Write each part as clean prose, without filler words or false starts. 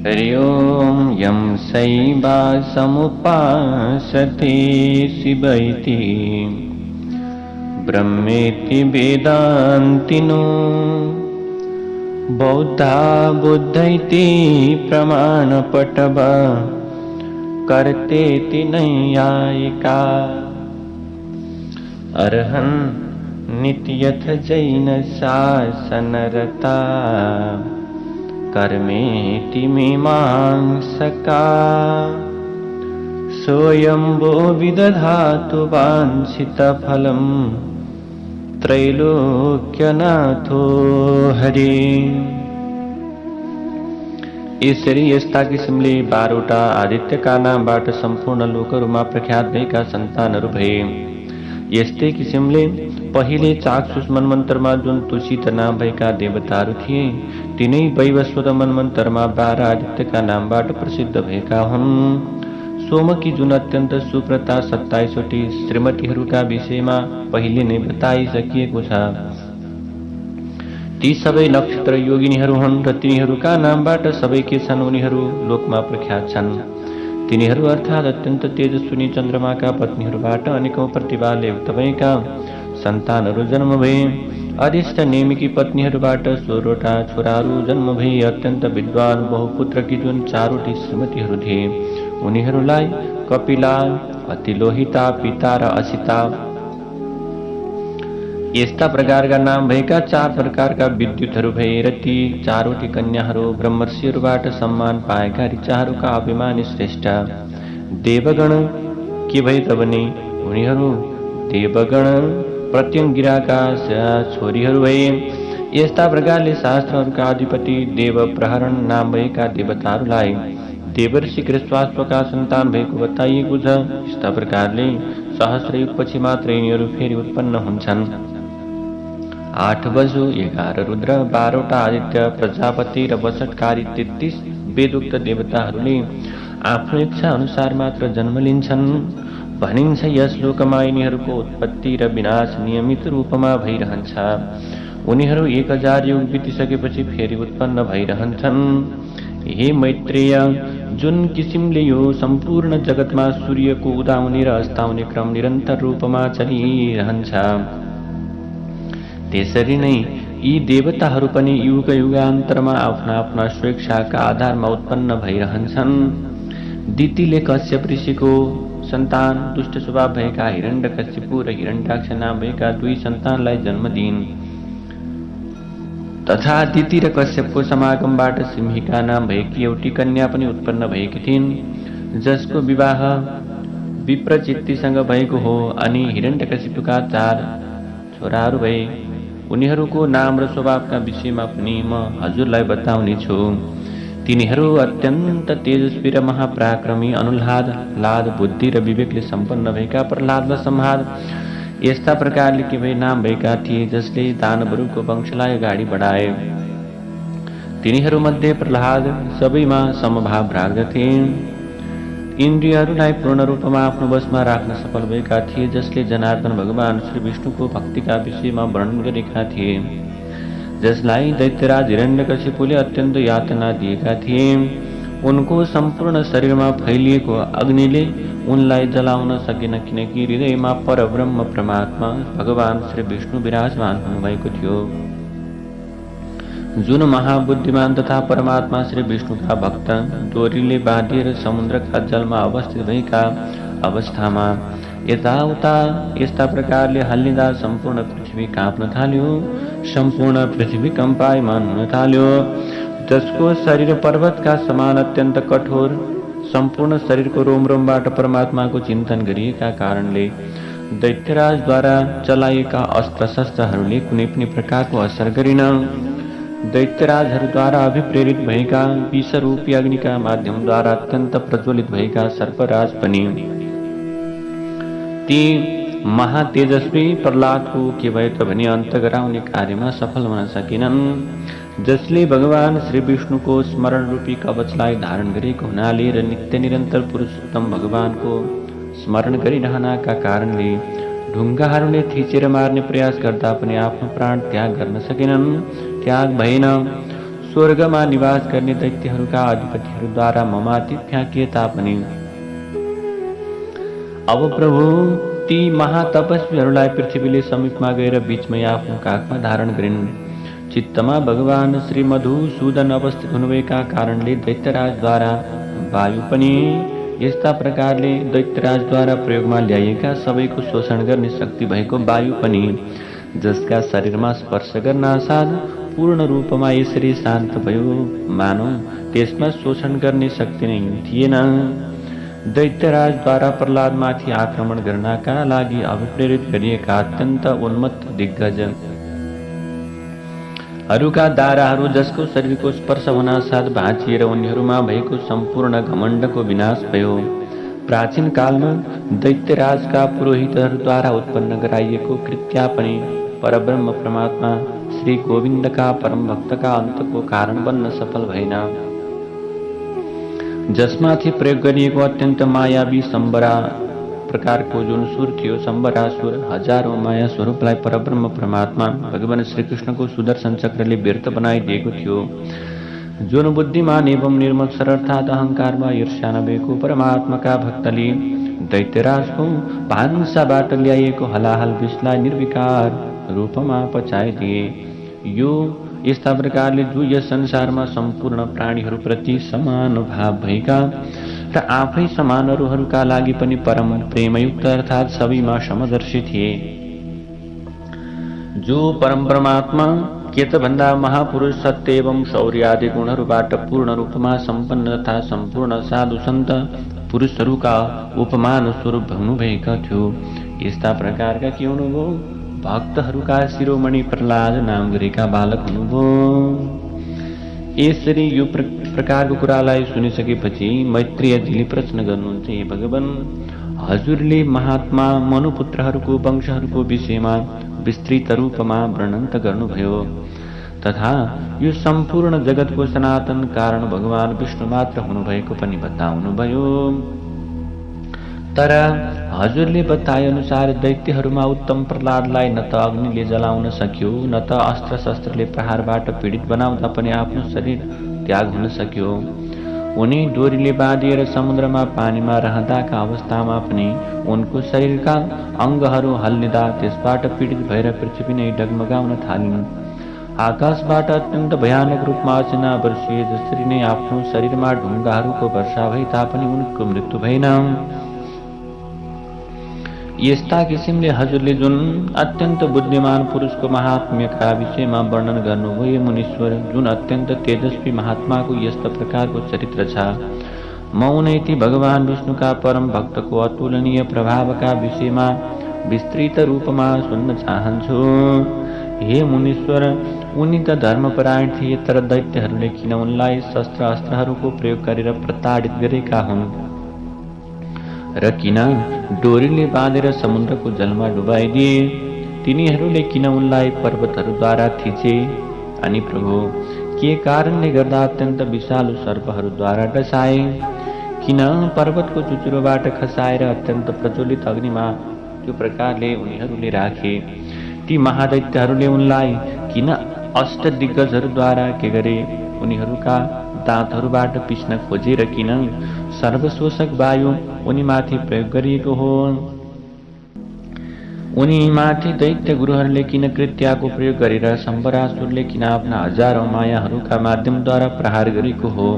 हरि ओं यं शैवा समुपासते शिव इति ब्रह्मेति वेदान्तिनो बौद्धा बुद्धैति प्रमाणपटव कर्तेति नैयायिका अर्हन् नित्यथ जैन शासनरता कर्मेति मीमांसका सोऽयंबो विदधातु वाञ्छितफलं त्रैलोक्यनाथो हरि। यसरी यस्ता किसिमले 12वटा आदित्यका नामबाट सम्पूर्ण लोकहरूमा प्रख्यात भएका सन्तानहरू भए। यस्तै किसिमले पहिले चाक्षुष मनमन्तरमा जुन तुषित नाम भएका देवताहरू थिए तिनै वैवस्वत मनमन्तरमा 12 आदित्यका नामबाट प्रसिद्ध भएका हुन्। सोमकी जुन अत्यन्त सुप्रता 27वटी श्रीमतीहरूका विषयमा पहिले नै बताइसकिएको छ। ती सबै नक्षत्र योगिनीहरू हुन् र तिनीहरूका नामबाट सबै के छन् उनीहरू लोकमा प्रख्यात छन्। तिनीहरू अर्थात् अत्यन्त तेजस्विनी चन्द्रमाका पत्नीहरूबाट अनेकौं प्रतिभाले युक्त भएका सन्तानहरू जन्म भए। अरिष्ट नेमिकी पत्नीहरूबाट 16वटा छोराहरू जन्म भए। अत्यन्त विद्वान बहुपुत्रकी जुन 4वटी श्रीमतीहरू थिए उनीहरूलाई कपिला, अतिलोहिता, पिता र असिता यस्ता प्रकारका नाम भएका 4 प्रकारका विद्युतहरू भए र ती 4वटी कन्याहरू ब्रह्मर्षिहरूबाट सम्मान पाएका ऋचाहरूका अभिमानी श्रेष्ठ देवगण के भए त भने उनीहरू देवगण प्रत्यङ्गिराका छोरीहरू भए। यस्ता प्रकारले शास्त्रहरूका अधिपति देव प्रहरण नाम भएका देवताहरूलाई देवर्षि कृष्वाश्वका सन्तान भएको बताइएको छ। यस्ता प्रकारले सहस्र युगपछि मात्र यिनीहरू फेरि उत्पन्न हुन्छन्। 8 वसु, 11 रुद्र, 12वटा आदित्य, प्रजापति र वसटकारी 33 वेदोक्त देवताहरूले आफ्नो इच्छा अनुसार मात्र जन्म लिन्छन्। भनिन्छ यस लोकमा यिनीहरूको उत्पत्ति र विनाश नियमित रूपमा भइरहन्छ। उनीहरू 1000 युग बितिसकेपछि फेरि उत्पन्न भइरहन्छन्। हे मैत्रेय, जुन किसिमले यो सम्पूर्ण जगतमा सूर्यको उदाउने र अस्ताउने क्रम निरन्तर रूपमा चलिरहन्छ त्यसरी नै यी देवताहरू पनि युग युगान्तरमा आफ्ना आफ्ना स्वेच्छाका आधारमा उत्पन्न भइरहन्छन्। दितिले कश्यप ऋषिको सन्तान दुष्ट स्वभाव भएका हिरण्यकशिपु र हिरण्याक्ष नाम भएका 2 सन्तानलाई जन्म दिइन्। तथा दिति र कश्यपको समागमबाट सिंहिका नाम भएकी एउटी कन्या पनि उत्पन्न भएकी थिइन् जसको विवाह विप्रचित्तिसँग भएको हो। अनि हिरण्यकशिपुका 4 छोराहरू भए। उनीहरूको नाम र स्वभावका विषयमा पनि म हजुरलाई बताउने छु। तिनीहरू अत्यन्त तेजस्वी र महापराक्रमी अनुल्लाद, लाद, बुद्धि र विवेकले सम्पन्न भएका प्रह्लाद र संहार यस्ता प्रकारले के भए नाम भएका थिए जसले दानवहरूको वंशलाई अगाडि बढाए। तिनीहरूमध्ये प्रह्लाद सबैमा समभाव राख्दथे। इन्द्रियहरूलाई पूर्ण रूपमा आफ्नो वशमा राख्न सफल भएका थिए जसले जनार्दन भगवान श्री विष्णुको भक्तिका विषयमा वर्णन गरेका थिए जसलाई दैत्यराज हिरण्यकशिपुले अत्यन्त यातना दिएका थिए। उनको सम्पूर्ण शरीरमा फैलिएको अग्निले उनलाई जलाउन सकेन किनकि हृदयमा परब्रह्म परमात्मा भगवान श्री विष्णु विराजमान हुनुभएको थियो। जुन महाबुद्धिमान तथा परमात्मा श्री विष्णुका भक्त डोरीले बाँधिएर समुद्रका जलमा अवस्थित भएका अवस्थामा यताउता यस्ता प्रकारले हल्लिँदा सम्पूर्ण पृथ्वी काँप्न थाल्यो। सम्पूर्ण पृथ्वी कम्पायमान हुन थाल्यो। जसको शरीर पर्वतका समान अत्यन्त कठोर, सम्पूर्ण शरीरको रोमरोमबाट परमात्माको चिन्तन गरिएका कारणले दैत्यराजद्वारा चलाइएका अस्त्र शस्त्रहरूले कुनै पनि प्रकारको असर गरिन। दैत्यराजहरूद्वारा अभिप्रेरित भएका विषरूपी अग्निका माध्यमद्वारा अत्यन्त प्रज्वलित भएका सर्पराज पनि ती महातेजस्वी प्रह्लादको के भयो त भने अन्त गराउने कार्यमा सफल हुन सकेनन्। जसले भगवान श्री विष्णुको स्मरण रूपी कवचलाई धारण गरेको हुनाले र नित्य निरन्तर पुरुषोत्तम भगवानको स्मरण गरिरहनाका कारणले ढुङ्गाहरूले थिचेर मार्ने प्रयास गर्दा पनि आफ्नो प्राण त्याग गर्न सकेनन्। त्याग भएन। स्वर्गमा निवास गर्ने दैत्यहरूका अधिपतिहरूद्वारा ममाथि फ्याँकिए तापनि अब प्रभु ती महातपस्वीहरूलाई पृथ्वीले समीपमा गएर बीचमै आफ्नो काखमा धारण गरिन्। चित्तमा भगवान श्री मधुसूदन अवस्थित हुनुभएका कारणले दैत्यराजद्वारा वायु पनि यस्ता प्रकारले दैत्यराजद्वारा प्रयोगमा ल्याइएका सबैको शोषण गर्ने शक्ति भएको वायु पनि जसका शरीरमा स्पर्श गर्न साथ पूर्ण रूपमा यसरी शान्त भयो मानौ त्यसमा शोषण गर्ने शक्ति नै थिएन। दैत्यराजद्वारा प्रहलादमाथि आक्रमण गर्नका लागि अभिप्रेरित गरिएका अत्यन्त उन्मत्त दिग्गज हरूका दाराहरू जसको शरीरको स्पर्श हुन साथ भाँचिएर उनीहरूमा भएको सम्पूर्ण घमण्डको विनाश भयो। प्राचीन कालमा दैत्यराजका पुरोहितहरूद्वारा उत्पन्न गराइएको कृत्या पनि परब्रह्म परमात्मा श्री गोविन्दका परम भक्तका अन्तको कारण बन्न सफल भएन। जसमाथि प्रयोग गरिएको अत्यन्त मायावी सम्बरा प्रकारको जुन सुर थियो, सम्बरासुर हजारौं माया स्वरूपलाई परब्रह्म परमात्मा भगवान श्रीकृष्णको सुदर्शन चक्रले व्यर्थ बनाइदिएको थियो। जुन बुद्धिमान एवं निर्मल अर्थात अहंकारमा ईर्ष्या नभएको परमात्माका भक्तले दैत्यराजको भान्साबाट ल्याइएको हलाहल विषलाई निर्विकार रूपमा पचाइदिए। यो यस्ता प्रकारले जो यस संसारमा सम्पूर्ण प्राणीहरूप्रति समान भाव भएका र आफै समानहरूका लागि पनि परम प्रेमयुक्त अर्थात सबैमा समदर्शी थिए। जो परम परमात्मा केत भन्दा महापुरुष सत्य एवं शौर्य आदि गुणहरूबाट पूर्ण रूपमा सम्पन्न तथा सम्पूर्ण साधु सन्त पुरुषहरूका उपमान स्वरूप हुनुभएका थियो। यस्ता प्रकारका के हुनुभयो? भक्तहरूका शिरोमणि प्रहलाद नाम गरेका बालक हुनुभयो। यसरी यो प्रकारको कुरालाई सुनिसकेपछि मैत्रेयजीले प्रश्न गर्नुहुन्छ, हे भगवान, हजुरले महात्मा मनुपुत्रहरूको वंशहरूको विषयमा विस्तृत रूपमा वर्णन त गर्नुभयो, तथा यो सम्पूर्ण जगतको सनातन कारण भगवान विष्णु मात्र हुनुभएको पनि बताउनुभयो। तर हजुरले बताए अनुसार दैत्यहरूमा उत्तम प्रहलादलाई न त अग्निले जलाउन सक्यो, न त अस्त्र शस्त्रले प्रहारबाट पीडित बनाउँदा पनि आफ्नो शरीर त्याग हुन सक्यो। उनी डोरीले बाँधिएर समुद्रमा पानीमा रहँदाका अवस्थामा पनि उनको शरीरका अङ्गहरू हल्लिँदा त्यसबाट पीडित भएर पृथ्वी नै डगमगाउन थालिन्। आकाशबाट अत्यन्त भयानक रूपमा अचना वर्षिए जसरी नै आफ्नो शरीरमा ढुङ्गाहरूको वर्षा भए तापनि उनको मृत्यु भएन। यस्ता किसिमले हजुरले जुन अत्यन्त बुद्धिमान पुरुषको महात्म्यका विषयमा वर्णन गर्नुभयो मुनीश्वर, जुन अत्यन्त तेजस्वी महात्माको यस्ता प्रकारको चरित्र छ, म उनै ती भगवान विष्णुका परम भक्तको अतुलनीय प्रभावका विषयमा विस्तृत रूपमा सुन्न चाहन्छु। हे मुनीश्वर, उनी त धर्मपरायण थिए, तर दैत्यहरूले किन उनलाई शस्त्र अस्त्रहरूको प्रयोग गरेर प्रताडित गरेका हुन् र किन डोरीले बाँधेर समुद्रको जलमा डुबाइदिए? तिनीहरूले किन उनलाई पर्वतहरूद्वारा थिचे? अनि प्रभु, के कारणले गर्दा अत्यन्त विशालु सर्पहरूद्वारा डसाए? किन पर्वतको चुचुरोबाट खसाएर अत्यन्त प्रज्वलित अग्निमा त्यो प्रकारले उनीहरूले राखे? ती महादैत्यहरूले उनलाई किन अष्ट दिग्गजहरूद्वारा के गरे? उनीहरूका दाँतहरूबाट पिस्न खोजेर किन सर्वशोषक वायु उनीमाथि प्रयोग गरिएको हो? उनीमाथि दैत्य गुरुहरूले किन कृत्याको प्रयोग गरेर सम्बरासुरले किन आफ्ना हजारौं मायाहरूका माध्यमद्वारा प्रहार गरेको हो?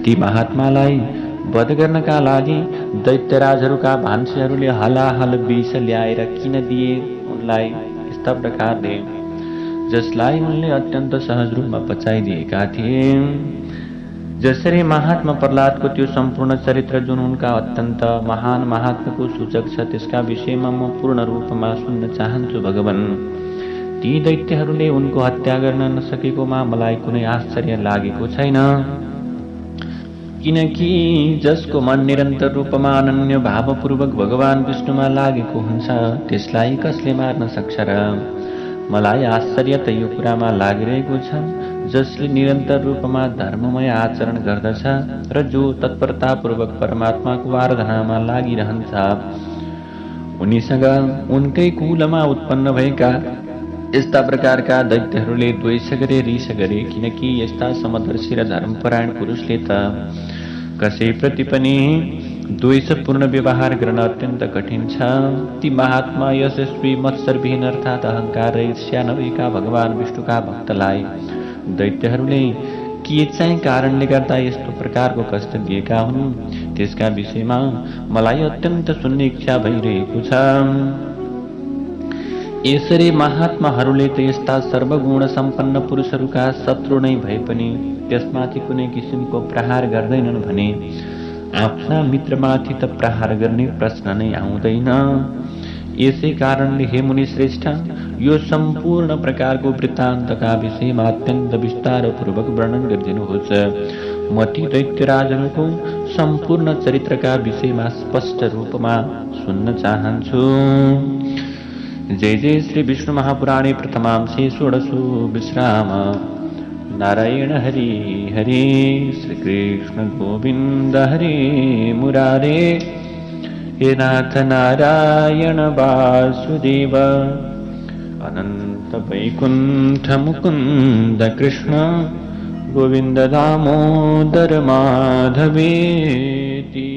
ती महात्मालाई वध गर्नका लागि दैत्यराजहरूका भान्सेहरूले हलाहल विष ल्याएर किन दिए उनलाई यस्ता प्रकारले, जसलाई उनले अत्यन्त सहज रूपमा पचाइदिएका थिए? जसरी महात्मा प्रहलादको त्यो सम्पूर्ण चरित्र जुन उनका अत्यन्त महान महात्माको सूचक छ, त्यसका विषयमा म पूर्ण रूपमा सुन्न चाहन्छु भगवान। ती दैत्यहरूले उनको हत्या गर्न नसकेकोमा मलाई कुनै आश्चर्य लागेको छैन, किनकि जसको मन निरन्तर रूपमा अनन्य भावपूर्वक भगवान विष्णुमा लागेको हुन्छ त्यसलाई कसले मार्न सक्छ र? मलाई आश्चर्य त यो कुरामा लागिरहेको छ, जसले निरन्तर रूपमा धर्ममय आचरण गर्दछ र जो तत्परतापूर्वक परमात्माको आराधनामा लागिरहन्छ, उनीसँग उनकै कुलमा उत्पन्न भएका यस्ता प्रकारका दैत्यहरूले द्वेष गरे, रिस गरे, किनकि यस्ता समदर्शी र धर्मपरायण पुरुषले त कसैप्रति पनि द्वेषपूर्ण व्यवहार गर्न अत्यन्त कठिन छ। ती महात्मा यशस्वी मत्सरविहीन अर्थात् अहंकार र ईर्ष्या नभएका भगवान विष्णुका भक्तलाई दैत्यहरूले के चाहिँ कारणले गर्दा यस्तो प्रकारको कष्ट दिएका हुन् त्यसका विषयमा मलाई अत्यन्त सुन्ने इच्छा भइरहेको छ। यसरी महात्माहरूले त यस्ता सर्वगुण सम्पन्न पुरुषहरूका शत्रु नै भए पनि त्यसमाथि कुनै किसिमको प्रहार गर्दैनन् भने आफ्ना मित्रमाथि त प्रहार गर्ने प्रश्न नै आउँदैन। यसै कारणले हे मुनि श्रेष्ठ, यो सम्पूर्ण प्रकारको वृत्तान्तका विषयमा अत्यन्त विस्तारपूर्वक वर्णन गरिदिनुहोस्। म ती दैत्यराजहरूको सम्पूर्ण चरित्रका विषयमा स्पष्ट रूपमा सुन्न चाहन्छु। जय जय श्री विष्णु महापुराणे प्रथमांशे षोडशो विश्राम। नारायण हरि हरे, श्री कृष्ण गोविंद हरे मुरारे, हे नाथ नारायण वासुदेव, अनंत वैकुंठ मुकुंद कृष्ण गोविंद दामोदर माधवेति।